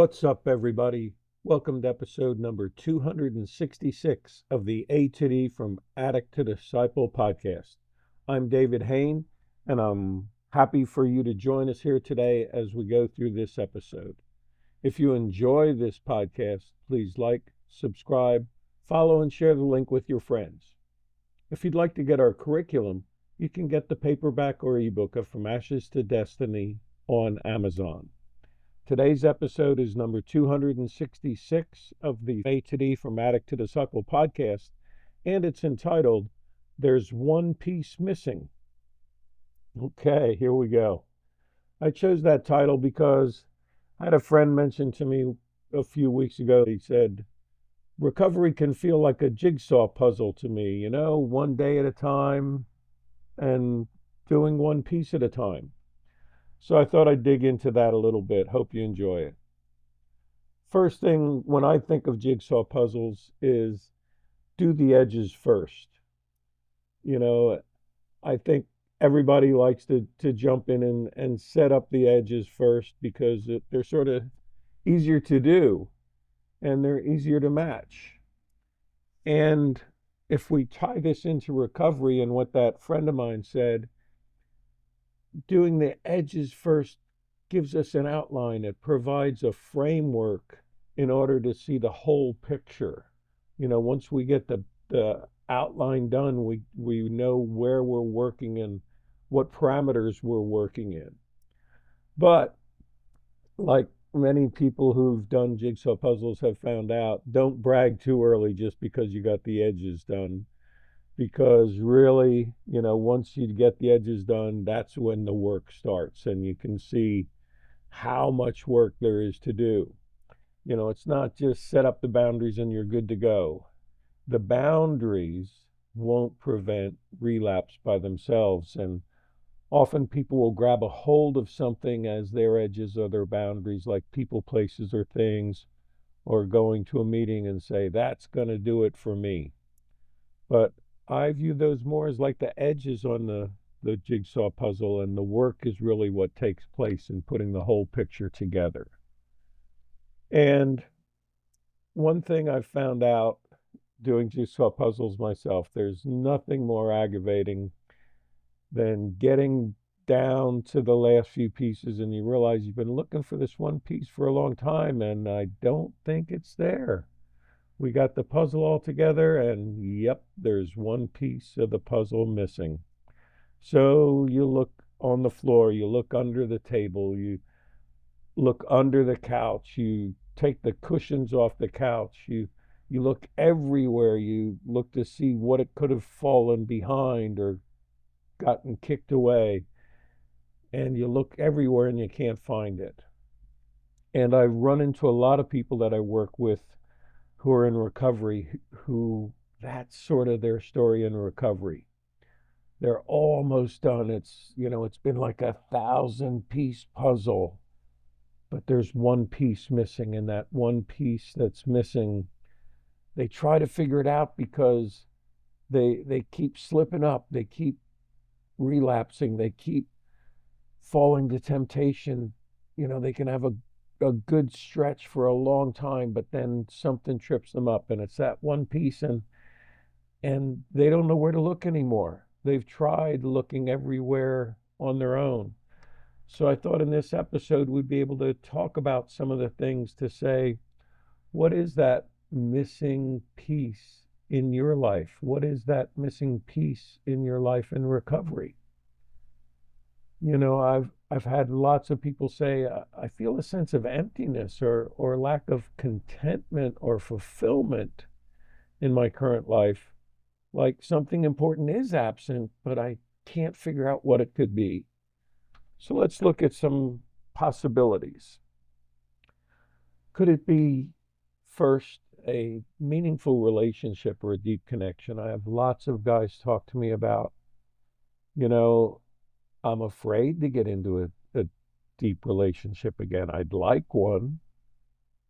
What's up, everybody? Welcome to episode number 266 of the A to D from Addict to Disciple podcast. I'm David Hain, and I'm happy for you to join us here today as we go through this episode. If you enjoy this podcast, please like, subscribe, follow, and share the link with your friends. If you'd like to get our curriculum, you can get the paperback or ebook of From Ashes to Destiny on Amazon. Today's episode is number 266 of the A to D from Addict to Disciple podcast, and it's entitled, There's One Piece Missing. Okay, here we go. I chose that title because I had a friend mention to me a few weeks ago. He said, recovery can feel like a jigsaw puzzle to me, one day at a time and doing one piece at a time. So I thought I'd dig into that a little bit. Hope you enjoy it. First thing when I think of jigsaw puzzles is do the edges first. I think everybody likes to jump in and set up the edges first because they're sort of easier to do and they're easier to match. And if we tie this into recovery and what that friend of mine said, doing the edges first gives us an outline. It provides a framework in order to see the whole picture. Once we get the outline done, we know where we're working and what parameters we're working in. But like many people who've done jigsaw puzzles have found out, don't brag too early just because you got the edges done. Because really, once you get the edges done, that's when the work starts and you can see how much work there is to do. It's not just set up the boundaries and you're good to go. The boundaries won't prevent relapse by themselves. And often people will grab a hold of something as their edges or their boundaries, like people, places, or things, or going to a meeting and say, that's going to do it for me. But I view those more as like the edges on the jigsaw puzzle, and the work is really what takes place in putting the whole picture together. And one thing I've found out doing jigsaw puzzles myself, there's nothing more aggravating than getting down to the last few pieces and you realize you've been looking for this one piece for a long time and I don't think it's there. We got the puzzle all together and yep, there's one piece of the puzzle missing. So you look on the floor, you look under the table, you look under the couch, you take the cushions off the couch, you look everywhere, you look to see what it could have fallen behind or gotten kicked away, and you look everywhere and you can't find it. And I run into a lot of people that I work with who are in recovery who that's sort of their story in recovery. They're almost done. It's been like 1,000-piece puzzle, but there's one piece missing, and that one piece that's missing, they try to figure it out because they keep slipping up, they keep relapsing, they keep falling to temptation. They can have a good stretch for a long time, but then something trips them up and it's that one piece and they don't know where to look anymore. They've tried looking everywhere on their own. So I thought in this episode we'd be able to talk about some of the things to say, what is that missing piece in your life? What is that missing piece in your life in recovery? I've had lots of people say, I feel a sense of emptiness or lack of contentment or fulfillment in my current life. Like something important is absent, but I can't figure out what it could be. So let's look at some possibilities. Could it be, first, a meaningful relationship or a deep connection? I have lots of guys talk to me about, I'm afraid to get into a deep relationship again. I'd like one,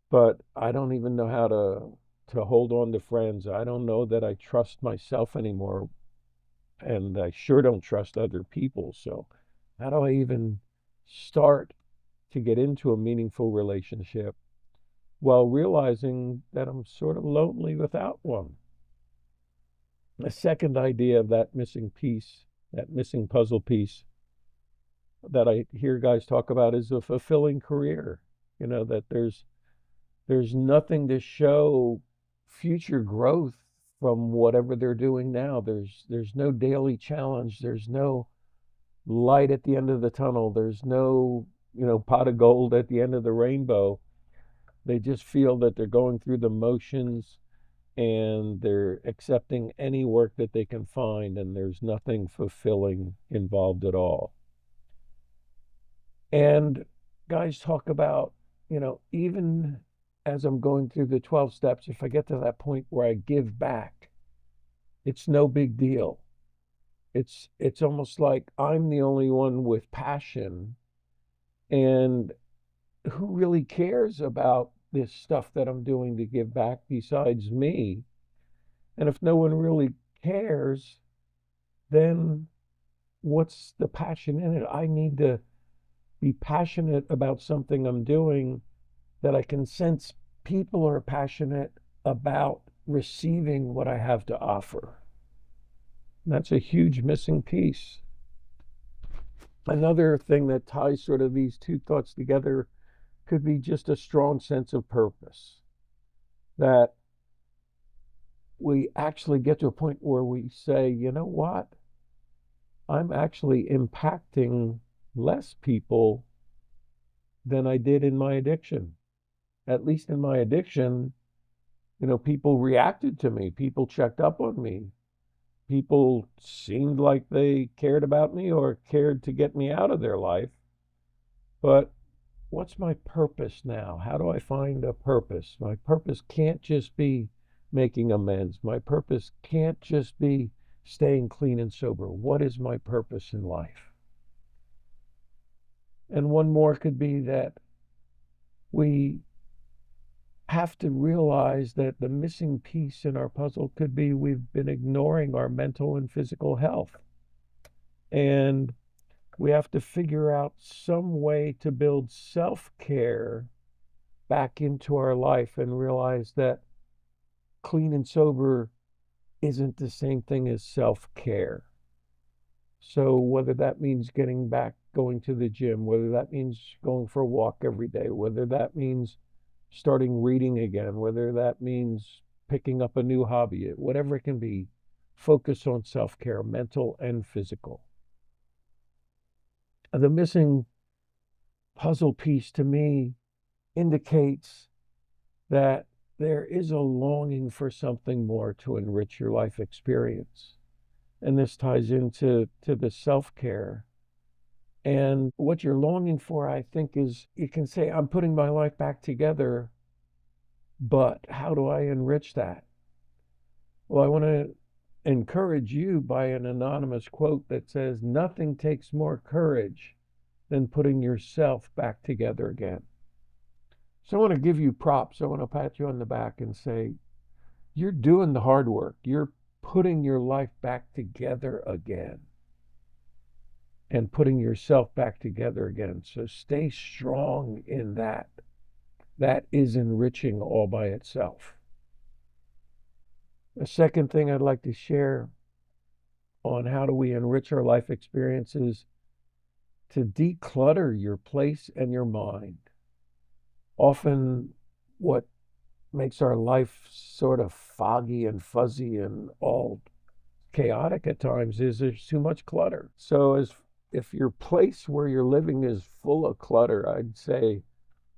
but I don't even know how to hold on to friends. I don't know that I trust myself anymore, and I sure don't trust other people. So how do I even start to get into a meaningful relationship? while realizing that I'm sort of lonely without one. A second idea of that missing piece, that missing puzzle piece that I hear guys talk about is a fulfilling career. That there's nothing to show future growth from whatever they're doing now. There's no daily challenge. There's no light at the end of the tunnel. There's no, pot of gold at the end of the rainbow. They just feel that they're going through the motions and they're accepting any work that they can find, and there's nothing fulfilling involved at all. And guys talk about, even as I'm going through the 12 steps, if I get to that point where I give back, it's no big deal. It's almost like I'm the only one with passion, and who really cares about this stuff that I'm doing to give back besides me? And if no one really cares, then what's the passion in it? I need to be passionate about something I'm doing that I can sense people are passionate about receiving what I have to offer. And that's a huge missing piece. Another thing that ties sort of these two thoughts together could be just a strong sense of purpose. That we actually get to a point where we say, you know what? I'm actually impacting less people than I did in my addiction. At least in my addiction, people reacted to me, people checked up on me, people seemed like they cared about me or cared to get me out of their life. But what's my purpose now? How do I find a purpose? My purpose can't just be making amends. My purpose can't just be staying clean and sober. What is my purpose in life? And one more could be that we have to realize that the missing piece in our puzzle could be we've been ignoring our mental and physical health. And we have to figure out some way to build self-care back into our life and realize that clean and sober isn't the same thing as self-care. So whether that means getting back, going to the gym, whether that means going for a walk every day, whether that means starting reading again, whether that means picking up a new hobby, whatever it can be, focus on self-care, mental and physical. The missing puzzle piece to me indicates that there is a longing for something more to enrich your life experience. And this ties into the self-care. And what you're longing for, I think, is you can say, I'm putting my life back together, but how do I enrich that? Well, I want to encourage you by an anonymous quote that says, nothing takes more courage than putting yourself back together again. So I want to give you props. I want to pat you on the back and say, you're doing the hard work. You're putting your life back together again and putting yourself back together again. So stay strong in that. That is enriching all by itself. The second thing I'd like to share on how do we enrich our life experiences, to declutter your place and your mind. Often what makes our life sort of foggy and fuzzy and all chaotic at times is there's too much clutter. So if your place where you're living is full of clutter, I'd say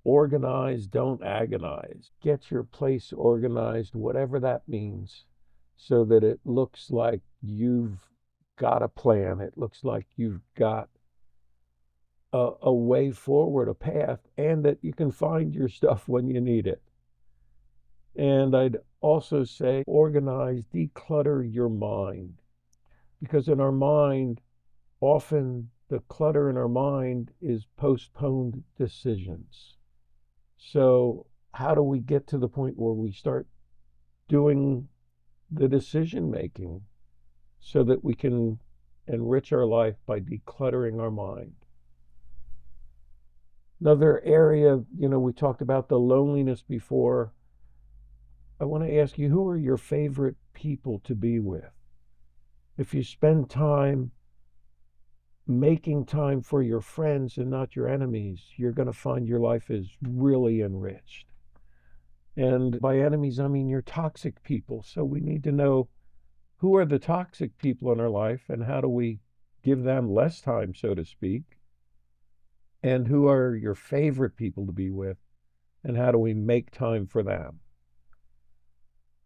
organize, don't agonize. Get your place organized, whatever that means, so that it looks like you've got a plan. It looks like you've got a way forward, a path, and that you can find your stuff when you need it. And I'd also say organize, declutter your mind. Because in our mind, often the clutter in our mind is postponed decisions. So how do we get to the point where we start doing the decision making so that we can enrich our life by decluttering our mind? Another area, we talked about the loneliness before. I want to ask you, who are your favorite people to be with? If you spend time making time for your friends and not your enemies, you're going to find your life is really enriched. And by enemies, I mean your toxic people. So we need to know who are the toxic people in our life and how do we give them less time, so to speak? And who are your favorite people to be with and how do we make time for them?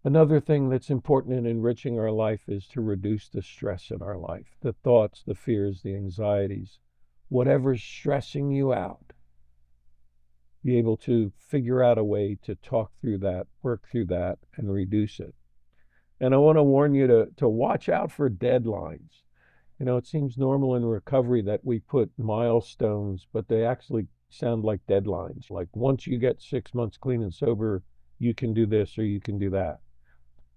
Another thing that's important in enriching our life is to reduce the stress in our life, the thoughts, the fears, the anxieties, whatever's stressing you out. Be able to figure out a way to talk through that, work through that, and reduce it. And I want to warn you to watch out for deadlines. It seems normal in recovery that we put milestones, but they actually sound like deadlines. Like once you get 6 months clean and sober, you can do this or you can do that.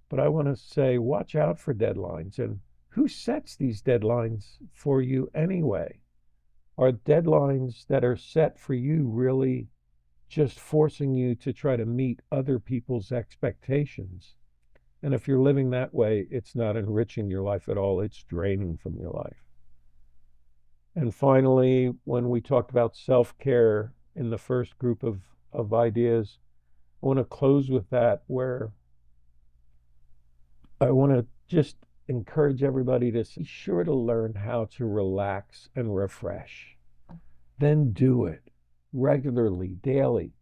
But I want to say, watch out for deadlines. And who sets these deadlines for you anyway? Are deadlines that are set for you really just forcing you to try to meet other people's expectations? And if you're living that way, it's not enriching your life at all. It's draining from your life. And finally, when we talked about self-care in the first group of ideas, I want to close with that, where I want to just encourage everybody to be sure to learn how to relax and refresh. Then do it regularly, daily.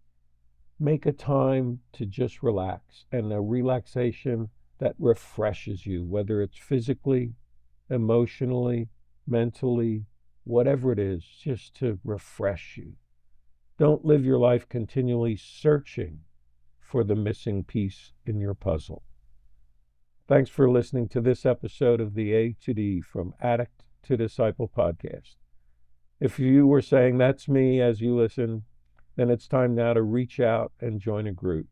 Make a time to just relax, and a relaxation that refreshes you, whether it's physically, emotionally, mentally, whatever it is, just to refresh you. Don't live your life continually searching for the missing piece in your puzzle. Thanks for listening to this episode of the A to D From Addict to Disciple podcast. If you were saying that's me as you listen, then it's time now to reach out and join a group.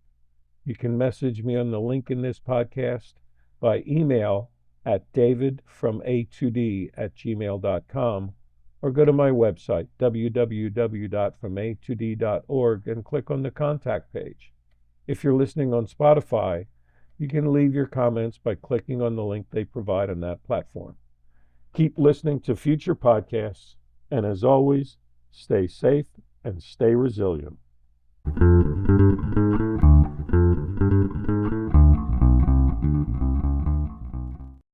You can message me on the link in this podcast by email at davidfroma2d@gmail.com, or go to my website, www.froma2d.org, and click on the contact page. If you're listening on Spotify, you can leave your comments by clicking on the link they provide on that platform. Keep listening to future podcasts, and as always, stay safe and stay resilient.